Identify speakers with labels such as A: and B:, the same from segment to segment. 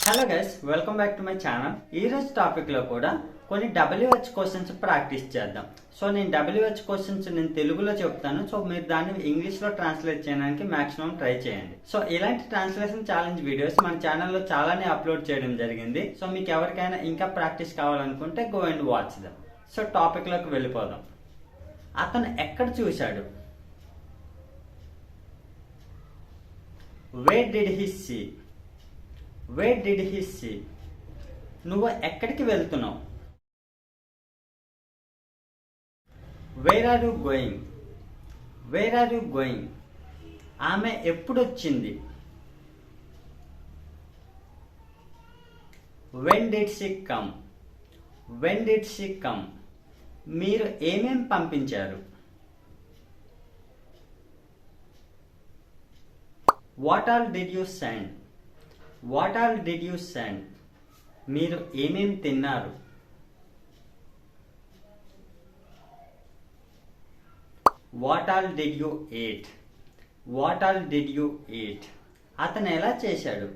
A: Hello guys, welcome back to my channel. ఈ రోజు topic లో కూడా కొన్ని WH క్వశ్చన్స్ ప్రాక్టీస్ చేద్దాం. సో నేను WH క్వశ్చన్స్ నేను తెలుగులో చెప్తాను. సో మీరు దాన్ని ఇంగ్లీష్ లో ట్రాన్స్లేట్ చేయడానికి మాక్సిమం ట్రై చేయండి. సో ఇలాంటి ట్రాన్స్లేషన్ ఛాలెంజ్ వీడియోస్ మన ఛానల్లో చాలానే అప్లోడ్ చేయడం జరిగింది. సో మీకు ఎవరికైనా ఇంకా ప్రాక్టీస్ కావాలనుకుంటే go and watch them. So topic లోకి వెళ్ళిపోదాం. అతను ఎక్కడ చూశాడు? Where did he see? Where did he see? నువ్వు ఎక్కడికి వెళ్తున్నావు? Where are you going? Where are you going? ఆమె ఎప్పుడు వచ్చింది? When did she come? When did she come? మీరు ఏమేం పంపించారు? What all did you send? What all did you send? మీరు ఏమేం తిన్నారు? What all did you eat? What all did you eat? అతను ఎలా చేశాడు?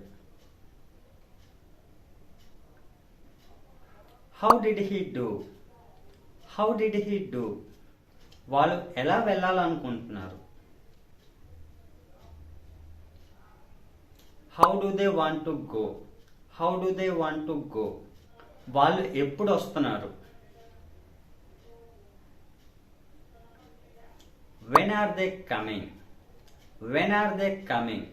A: How did he do? How did he do? వాళ్ళు ఎలా వెళ్ళాలనుకుంటున్నారు? How do they want to go? How do they want to go? వాళ్ళు ఎప్పుడు వస్తున్నారు? When are they coming? When are they coming?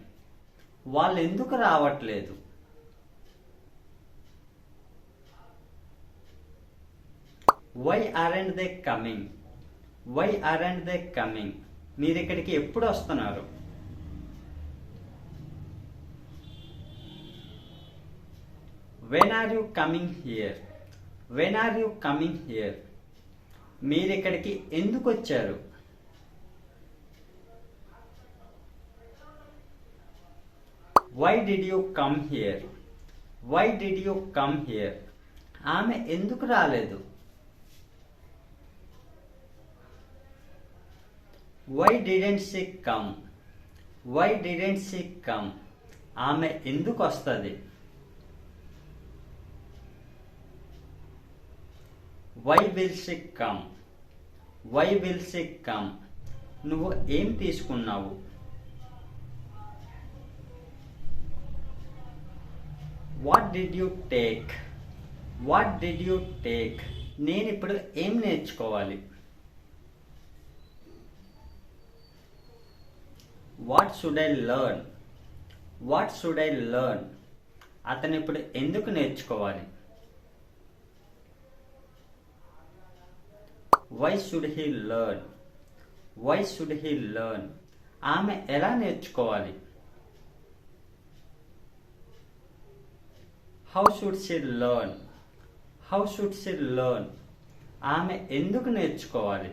A: వాళ్ళు ఎందుకు రావట్లేదు? Why aren't they coming? Why aren't they coming? మీరు ఇక్కడికి ఎప్పుడు వస్తున్నారు? When are you coming here? When are you coming here? మీరు ఇక్కడికి ఎందుకు వచ్చారు? Why did you come here? Why did you come here? ఆమె ఎందుకు రాలేదు? Why didn't she come? Why didn't she come? ఆమె ఎందుకు వస్తుంది? Why will she come? Why will she come? నువ్వు ఏం తీసుకున్నావు? What did you take? What did you take? నేను ఇప్పుడు ఏం నేర్చుకోవాలి? What should I learn? What should I learn? అతను ఇప్పుడు ఎందుకు నేర్చుకోవాలి? Why should he learn? Why should he learn? ఆమె ఎలా నేర్చుకోవాలి? How should she learn? How should she learn? ఆమె ఎందుకు నేర్చుకోవాలి?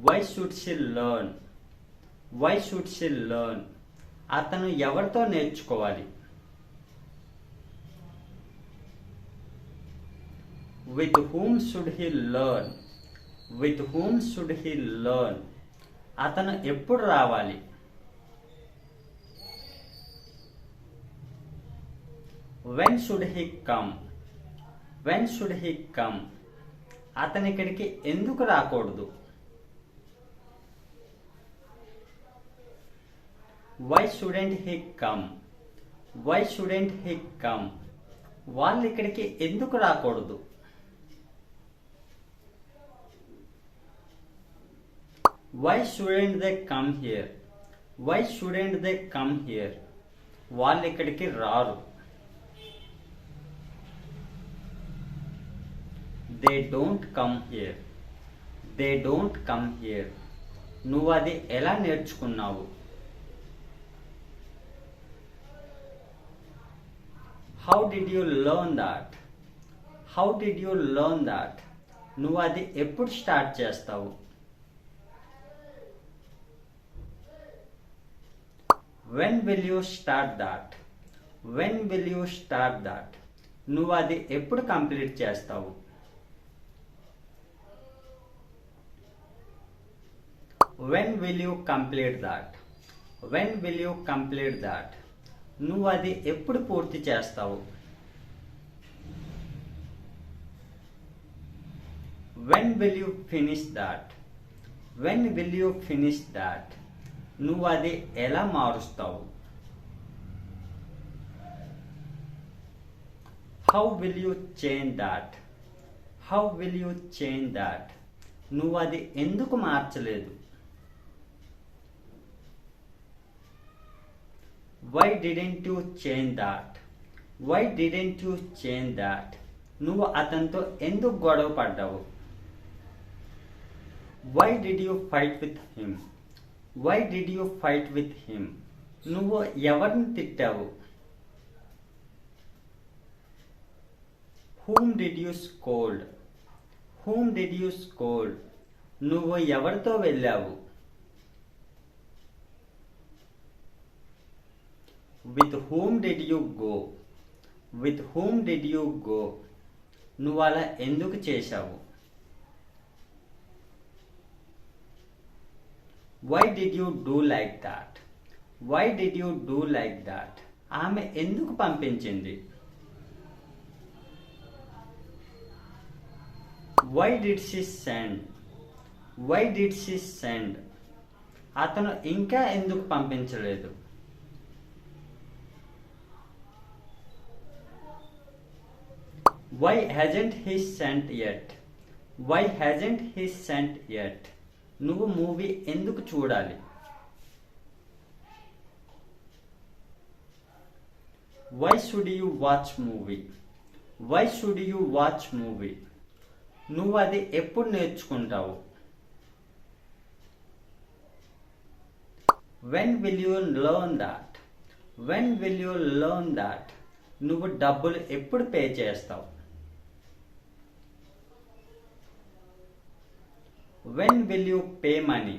A: Why should she learn? Why should she learn? అతను ఎవరితో నేర్చుకోవాలి? With whom should he learn? With whom should he learn? అతను ఎప్పుడు రావాలి? When should he come? When should he come? అతను ఇక్కడికి ఎందుకు రాకూడదు? Why shouldn't he come? Why shouldn't he come? వాళ్ళు ఇక్కడికి ఎందుకు రాకూడదు? Why shouldn't they come here? Why shouldn't they come here? వాళ్ళు ఇక్కడికి రారు. They don't come here. They don't come here. నువ్వు అది ఎలా నేర్చుకున్నావు? How did you learn that? How did you learn that? నువ్వు అది ఎప్పుడు స్టార్ట్ చేస్తావు? When will you start that? When will you start that? నువ్వు అది ఎప్పుడు కంప్లీట్ చేస్తావు? When will you complete that? When will you complete that? నువ్వు అది ఎప్పుడు పూర్తి చేస్తావు? When will you finish that? When will you finish that? నువ్వు అది ఎలా మారుస్తావు? How will you change that? How will you change that? నువ్వు అది ఎందుకు మార్చలేదు? Why didn't you change that? Why didn't you change that? నువ్వు అతనితో ఎందుకు గొడవ పడ్డావు? Why did you fight with him? Why did you fight with him? నువ్వు ఎవరిని తిట్టావు? Whom did you scold? Whom did you scold? నువ్వు ఎవరితో వెళ్ళావు? With whom did you go? With whom did you go? నువ్వు అలా ఎందుకు చేశావు? Why did you do like that? Why did you do like that? ఆమె ఎందుకు పంపించింది? Why did she send? Why did she send? అతను ఇంకా ఎందుకు పంపించలేదు? Why hasn't he sent yet? Why hasn't he sent yet? నువ్వు మూవీ ఎందుకు చూడాలి? Why should you watch movie? Why should you watch movie? నువ్వు అది ఎప్పుడు నేర్చుకుంటావు? When will you learn that? When will you learn that? నువ్వు డబ్బులు ఎప్పుడు పే చేస్తావు? When will you pay money?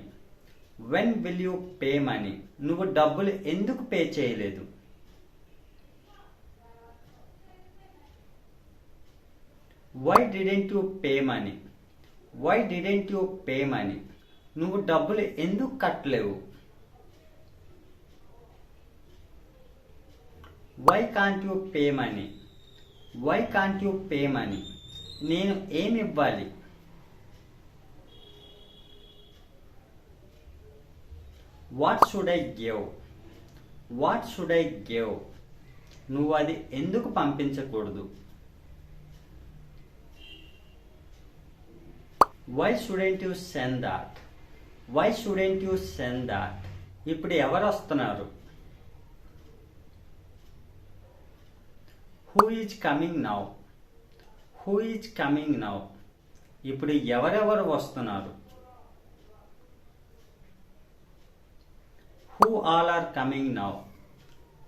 A: When will you pay money? నువ్వు డబ్బులు ఎందుకు పే చేయలేదు? Why didn't you pay money? Why didn't you pay money? నువ్వు డబ్బులు ఎందుకు కట్టలేవు? Why can't you pay money? Why can't you pay money? నేను ఏమి ఇవ్వాలి? What should I give? What should I give? నువ్వు అది ఎందుకు పంపించకూడదు? Why shouldn't you send that? Why shouldn't you send that? ఇప్పుడు ఎవరు వస్తున్నారు? Who is coming now? Who is coming now? ఇప్పుడు ఎవరెవరు వస్తున్నారు? Who all are coming now?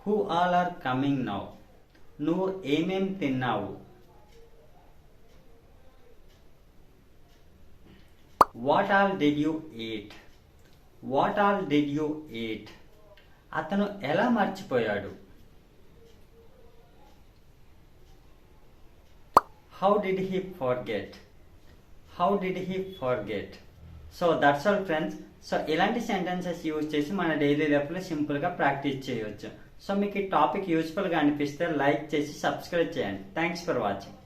A: Who all are coming now? నువ్వు ఏమేం తిన్నావు? What all did you eat? What all did you eat? అతను ఎలా మర్చిపోయాడు? How did he forget? How did he forget? So that's all friends. So ఇలాంటి sentences use చేసి మన daily లైఫ్లో సింపుల్గా ప్రాక్టీస్ చేయవచ్చు. సో మీకు ఈ టాపిక్ యూస్ఫుల్గా అనిపిస్తే లైక్ చేసి సబ్స్క్రైబ్ చేయండి. Thanks for watching.